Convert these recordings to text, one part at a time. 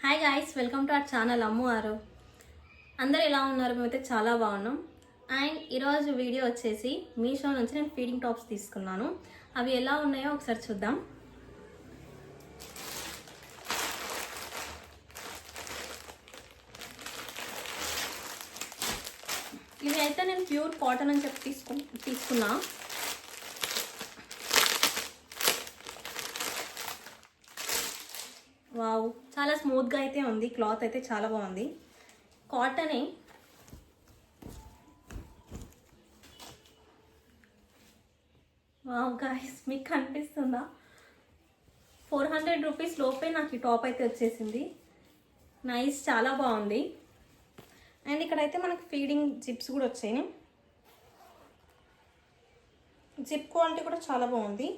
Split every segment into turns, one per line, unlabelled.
Hi guys, welcome to our channel Ammu Aaru. అందరు ఎలా ఉన్నారు? మేమైతే చాలా బాగున్నాం. అండ్ ఈరోజు వీడియో వచ్చేసి మీషో నుంచి నేను ఫీడింగ్ టాప్స్ తీసుకున్నాను. అవి ఎలా ఉన్నాయో ఒకసారి చూద్దాం. ఇవి అయితే నేను ప్యూర్ కాటన్ అని చెప్పి తీసుకున్నా. వావ్, చాలా స్మూత్గా అయితే ఉంది. క్లాత్ అయితే చాలా బాగుంది. కాటనే. వావ్ గాయ్స్, మీకు కనిపిస్తుందా? 400 రూపీస్ లోపే నాకు ఈ టాప్ అయితే వచ్చేసింది. నైస్, చాలా బాగుంది. అండ్ ఇక్కడైతే మనకు ఫీడింగ్ జిప్స్ కూడా వచ్చాయి. జిప్ క్వాలిటీ కూడా చాలా బాగుంది.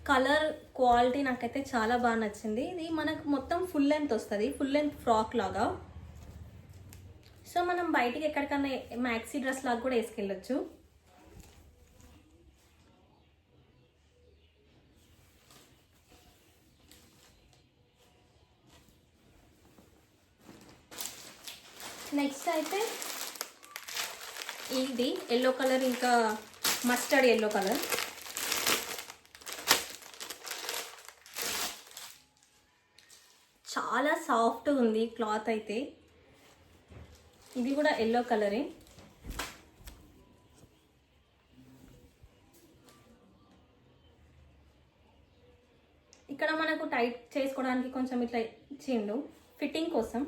కలర్ క్వాలిటీ నాకైతే చాలా బాగా నచ్చింది. ఇది మనకు మొత్తం ఫుల్ లెంత్ వస్తుంది, ఫుల్ లెంత్ ఫ్రాక్ లాగా. సో మనం బయటికి ఎక్కడికన్నా మ్యాక్సీ డ్రెస్ లాగా కూడా వేసుకెళ్ళచ్చు. నెక్స్ట్ అయితే ఇది ఎల్లో కలర్, ఇంకా మస్టర్డ్ ఎల్లో కలర్. చాలా సాఫ్ట్గా ఉంది క్లాత్ అయితే. ఇది కూడా ఎల్లో కలరే. ఇక్కడ మనకు టైట్ చేసుకోవడానికి కొంచెం ఇట్లా ఇచ్చిండు ఫిట్టింగ్ కోసం.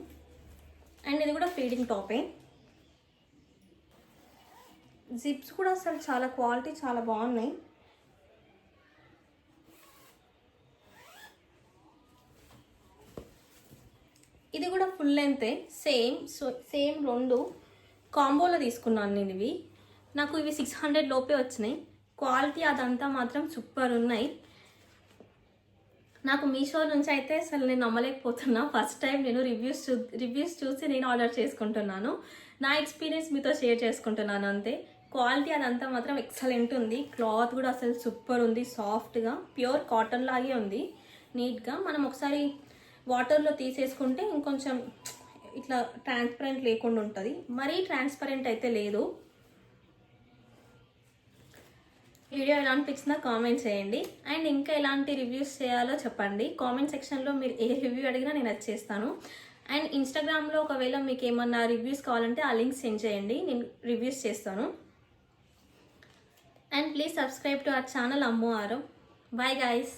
అండ్ ఇది కూడా ఫీడింగ్ టాపే. జిప్స్ కూడా అసలు చాలా క్వాలిటీ చాలా బాగున్నాయి. ఇది కూడా ఫుల్ లెంతే, సేమ్ రెండు కాంబోలో తీసుకున్నాను నేను. నాకు ఇవి 600 లోపే వచ్చినాయి. క్వాలిటీ అదంతా మాత్రం సూపర్ ఉన్నాయి. నాకు మీషో నుంచి అయితే అసలు నేను నమ్మలేకపోతున్నా. ఫస్ట్ టైం నేను రివ్యూస్ చూసి నేను ఆర్డర్ చేసుకుంటున్నాను. నా ఎక్స్పీరియన్స్ మీతో షేర్ చేసుకుంటున్నాను అంతే. క్వాలిటీ అదంతా మాత్రం ఎక్సలెంట్ ఉంది. క్లాత్ కూడా అసలు సూపర్ ఉంది, సాఫ్ట్గా ప్యూర్ కాటన్ లాగే ఉంది. నీట్గా మనం ఒకసారి వాటర్లో తీసేసుకుంటే ఇంకొంచెం ఇట్లా ట్రాన్స్పరెంట్ లేకుండా ఉంటుంది. మరీ ట్రాన్స్పరెంట్ అయితే లేదు. వీడియో ఎలా అనిపించిందో కామెంట్ చేయండి. అండ్ ఇంకా ఎలాంటి రివ్యూస్ చేయాలో చెప్పండి. కామెంట్ సెక్షన్లో మీరు ఏ రివ్యూ అడిగినా నేను అది చేస్తాను. అండ్ ఇన్స్టాగ్రామ్లో ఒకవేళ మీకు ఏమన్నా రివ్యూస్ కావాలంటే ఆ లింక్ సెండ్ చేయండి, నేను రివ్యూస్ చేస్తాను. And please subscribe to our channel Ammu Aaru. Bye guys.